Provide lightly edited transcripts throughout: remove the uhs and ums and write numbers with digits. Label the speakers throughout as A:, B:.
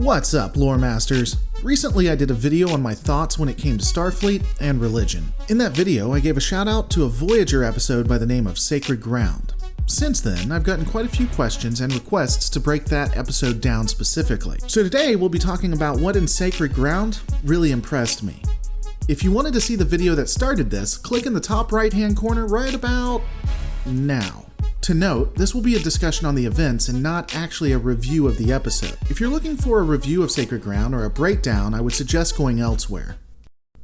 A: What's up, lore masters? Recently I did a video on my thoughts when it came to Starfleet and religion. In that video, I gave a shout out to a Voyager episode by the name of Sacred Ground. Since then, I've gotten quite a few questions and requests to break that episode down specifically. So today we'll be talking about what in Sacred Ground really impressed me. If you wanted to see the video that started this, click in the top right hand corner right about now. To note, this will be a discussion on the events and not actually a review of the episode. If you're looking for a review of Sacred Ground or a breakdown, I would suggest going elsewhere.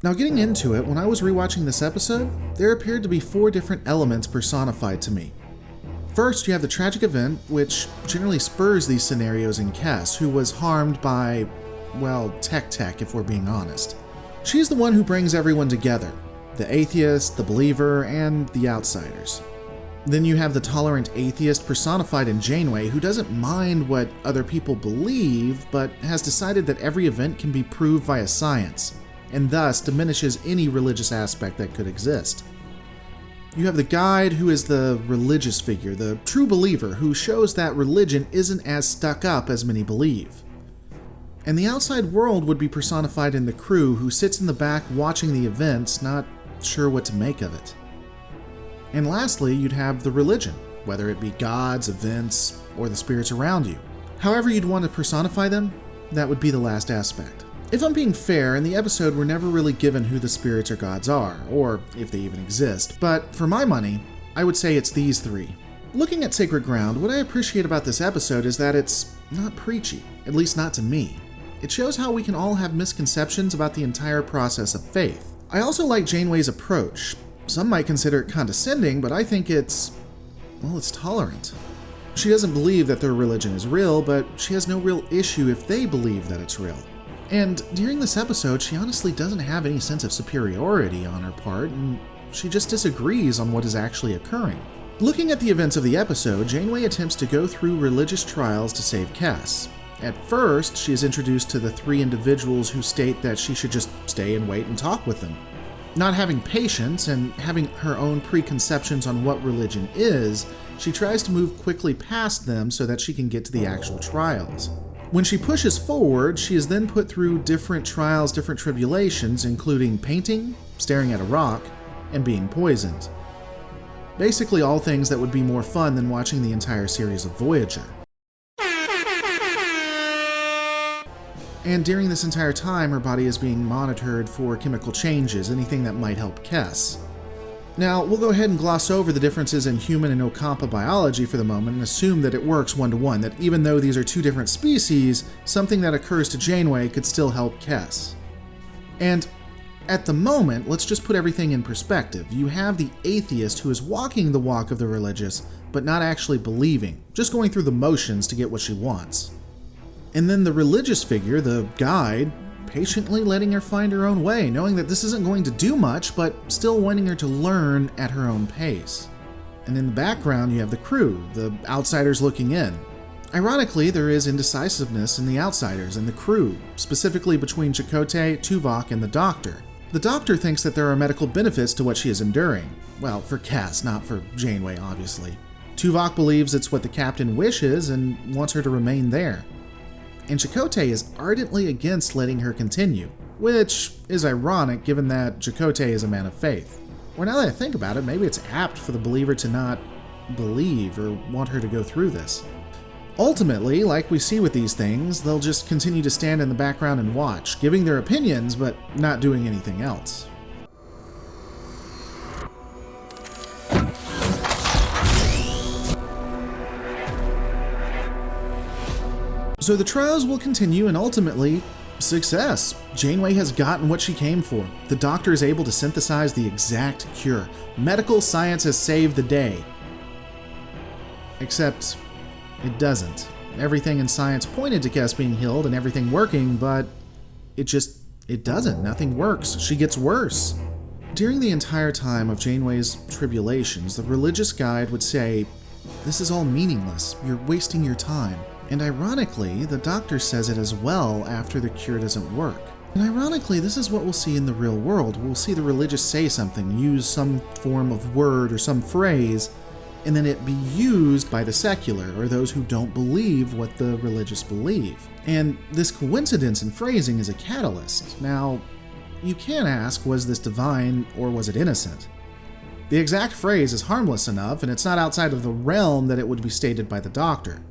A: Now getting into it, when I was rewatching this episode, there appeared to be 4 different elements personified to me. First, you have the tragic event, which generally spurs these scenarios in Kes, who was harmed by, well, Tech if we're being honest. She's the one who brings everyone together, the atheist, the believer, and the outsiders. Then you have the tolerant atheist personified in Janeway, who doesn't mind what other people believe, but has decided that every event can be proved via science, and thus diminishes any religious aspect that could exist. You have the guide, who is the religious figure, the true believer, who shows that religion isn't as stuck up as many believe. And the outside world would be personified in the crew, who sits in the back watching the events, not sure what to make of it. And lastly, you'd have the religion, whether it be gods, events, or the spirits around you. However you'd want to personify them, that would be the last aspect. If I'm being fair, in the episode we're never really given who the spirits or gods are, or if they even exist, but for my money, I would say it's these 3. Looking at Sacred Ground, what I appreciate about this episode is that it's not preachy, at least not to me. It shows how we can all have misconceptions about the entire process of faith. I also like Janeway's approach. Some might consider it condescending, but I think it's tolerant. She doesn't believe that their religion is real, but she has no real issue if they believe that it's real. And during this episode, she honestly doesn't have any sense of superiority on her part, and she just disagrees on what is actually occurring. Looking at the events of the episode, Janeway attempts to go through religious trials to save Kes. At first, she is introduced to the 3 individuals who state that she should just stay and wait and talk with them. Not having patience and having her own preconceptions on what religion is, she tries to move quickly past them so that she can get to the actual trials. When she pushes forward, she is then put through different trials, different tribulations, including painting, staring at a rock, and being poisoned. Basically all things that would be more fun than watching the entire series of Voyager. And during this entire time, her body is being monitored for chemical changes, anything that might help Kes. Now, we'll go ahead and gloss over the differences in human and Okampa biology for the moment and assume that it works one-to-one, that even though these are 2 different species, something that occurs to Janeway could still help Kes. And at the moment, let's just put everything in perspective. You have the atheist who is walking the walk of the religious, but not actually believing, just going through the motions to get what she wants. And then the religious figure, the guide, patiently letting her find her own way, knowing that this isn't going to do much, but still wanting her to learn at her own pace. And in the background, you have the crew, the outsiders looking in. Ironically, there is indecisiveness in the outsiders and the crew, specifically between Chakotay, Tuvok, and the Doctor. The Doctor thinks that there are medical benefits to what she is enduring. Well, for Kes, not for Janeway, obviously. Tuvok believes it's what the captain wishes and wants her to remain there. And Chakotay is ardently against letting her continue, which is ironic given that Chakotay is a man of faith. Or now that I think about it, maybe it's apt for the believer to not believe or want her to go through this. Ultimately, like we see with these things, they'll just continue to stand in the background and watch, giving their opinions but not doing anything else. So the trials will continue and ultimately, success. Janeway has gotten what she came for. The Doctor is able to synthesize the exact cure. Medical science has saved the day. Except, it doesn't. Everything in science pointed to Kes being healed and everything working, but it doesn't. Nothing works. She gets worse. During the entire time of Janeway's tribulations, the religious guide would say, "This is all meaningless. You're wasting your time." And ironically, the Doctor says it as well after the cure doesn't work. And ironically, this is what we'll see in the real world. We'll see the religious say something, use some form of word or some phrase, and then it be used by the secular, or those who don't believe what the religious believe. And this coincidence in phrasing is a catalyst. Now, you can ask, was this divine or was it innocent? The exact phrase is harmless enough, and it's not outside of the realm that it would be stated by the Doctor.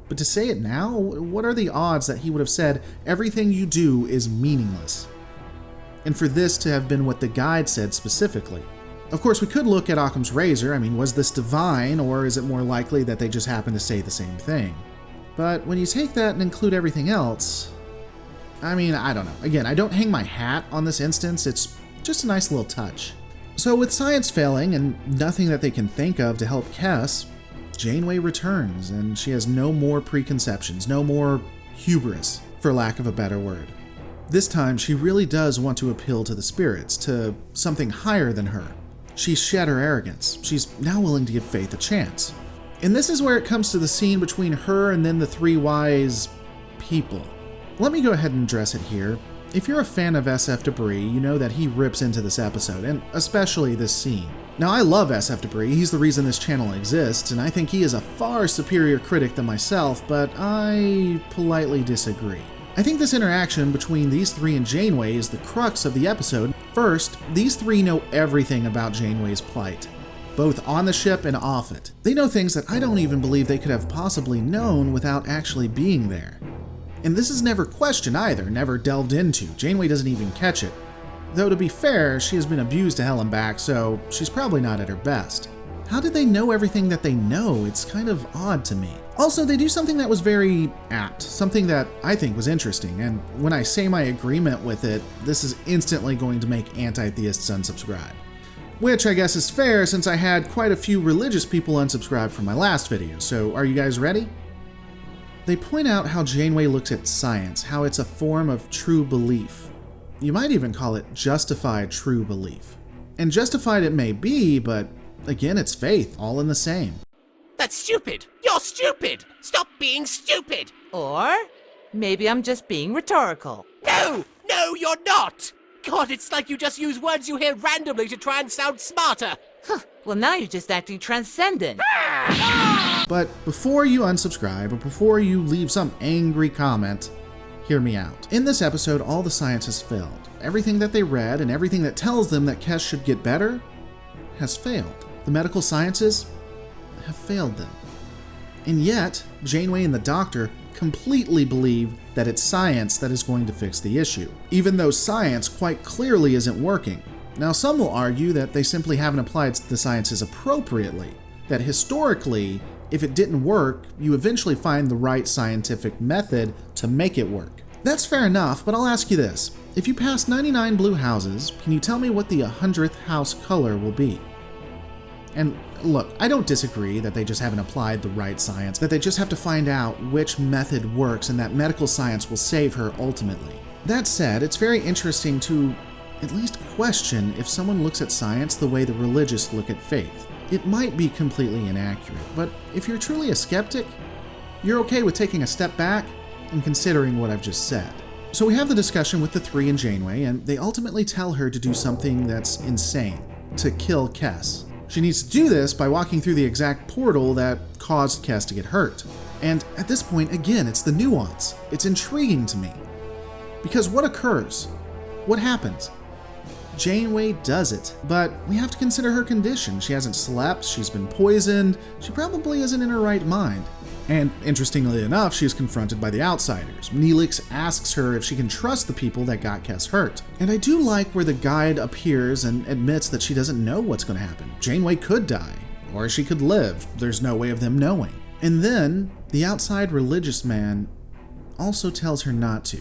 A: But to say it now, what are the odds that he would have said, everything you do is meaningless? And for this to have been what the guide said specifically. Of course, we could look at Occam's razor. I mean, was this divine, or is it more likely that they just happened to say the same thing? But when you take that and include everything else, I mean, I don't know. Again, I don't hang my hat on this instance, it's just a nice little touch. So with science failing and nothing that they can think of to help Kes, Janeway returns, and she has no more preconceptions, no more hubris, for lack of a better word. This time, she really does want to appeal to the spirits, to something higher than her. She's shed her arrogance. She's now willing to give Faith a chance. And this is where it comes to the scene between her and then the three wise people. Let me go ahead and address it here. If you're a fan of SF Debris, you know that he rips into this episode, and especially this scene. Now, I love SF Debris, he's the reason this channel exists, and I think he is a far superior critic than myself, but I politely disagree. I think this interaction between these three and Janeway is the crux of the episode. First, these three know everything about Janeway's plight, both on the ship and off it. They know things that I don't even believe they could have possibly known without actually being there. And this is never questioned either, never delved into. Janeway doesn't even catch it. Though to be fair, she has been abused to hell and back, so she's probably not at her best. How did they know everything that they know? It's kind of odd to me. Also, they do something that was very apt, something that I think was interesting, and when I say my agreement with it, this is instantly going to make anti-theists unsubscribe. Which I guess is fair since I had quite a few religious people unsubscribe from my last video, so are you guys ready? They point out how Janeway looks at science, how it's a form of true belief. You might even call it justified true belief. And justified it may be, but again, it's faith, all in the same.
B: That's stupid! You're stupid! Stop being stupid!
C: Or maybe I'm just being rhetorical.
B: No! No, you're not! God, it's like you just use words you hear randomly to try and sound smarter!
C: Well, now you're just acting transcendent.
A: But before you unsubscribe, or before you leave some angry comment, hear me out. In this episode, all the science has failed. Everything that they read and everything that tells them that Kes should get better has failed. The medical sciences have failed them. And yet, Janeway and the Doctor completely believe that it's science that is going to fix the issue, even though science quite clearly isn't working. Now, some will argue that they simply haven't applied the sciences appropriately, that historically, if it didn't work, you eventually find the right scientific method to make it work. That's fair enough, but I'll ask you this. If you pass 99 blue houses, can you tell me what the 100th house color will be? And look, I don't disagree that they just haven't applied the right science, that they just have to find out which method works and that medical science will save her ultimately. That said, it's very interesting to at least question if someone looks at science the way the religious look at faith. It might be completely inaccurate, but if you're truly a skeptic, you're okay with taking a step back and considering what I've just said. So we have the discussion with the three and Janeway, and they ultimately tell her to do something that's insane, to kill Kes. She needs to do this by walking through the exact portal that caused Kes to get hurt. And at this point, again, it's the nuance. It's intriguing to me. Because what occurs? What happens? Janeway does it, but we have to consider her condition. She hasn't slept, she's been poisoned, she probably isn't in her right mind. And interestingly enough, she is confronted by the outsiders. Neelix asks her if she can trust the people that got Kes hurt. And I do like where the guide appears and admits that she doesn't know what's going to happen. Janeway could die, or she could live. There's no way of them knowing. And then, the outside religious man also tells her not to.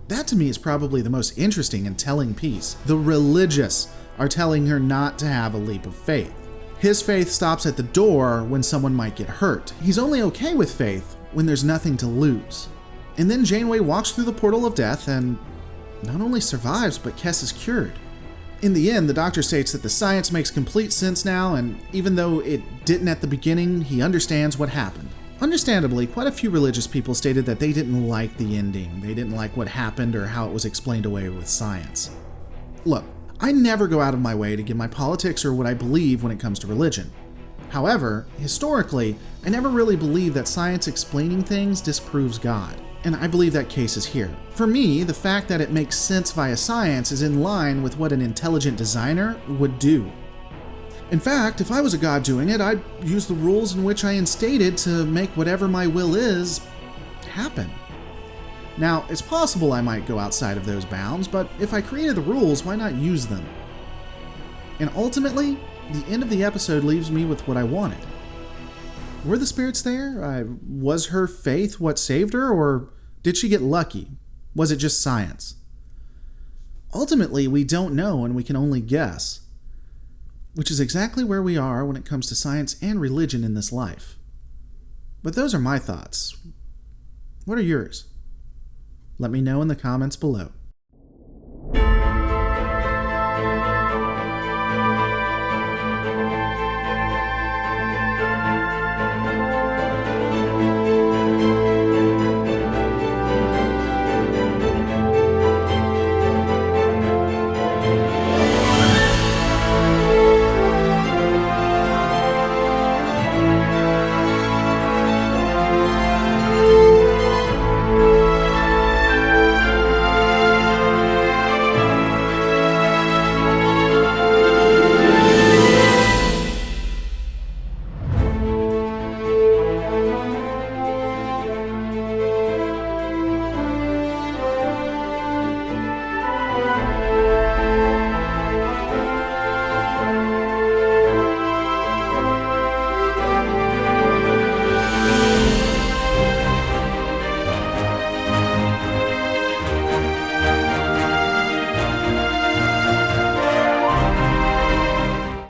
A: That to me is probably the most interesting and telling piece. The religious are telling her not to have a leap of faith. His faith stops at the door when someone might get hurt. He's only okay with faith when there's nothing to lose. And then Janeway walks through the portal of death and not only survives, but Kes is cured. In the end, the Doctor states that the science makes complete sense now, and even though it didn't at the beginning, he understands what happened. Understandably, quite a few religious people stated that they didn't like the ending. They didn't like what happened or how it was explained away with science. Look, I never go out of my way to give my politics or what I believe when it comes to religion. However, historically, I never really believed that science explaining things disproves God. And I believe that case is here. For me, the fact that it makes sense via science is in line with what an intelligent designer would do. In fact, if I was a god doing it, I'd use the rules in which I instated to make whatever my will is happen. Now, it's possible I might go outside of those bounds, but if I created the rules, why not use them? And ultimately, the end of the episode leaves me with what I wanted. Were the spirits there? Was her faith what saved her, or did she get lucky? Was it just science? Ultimately, we don't know and we can only guess, which is exactly where we are when it comes to science and religion in this life. But those are my thoughts. What are yours? Let me know in the comments below.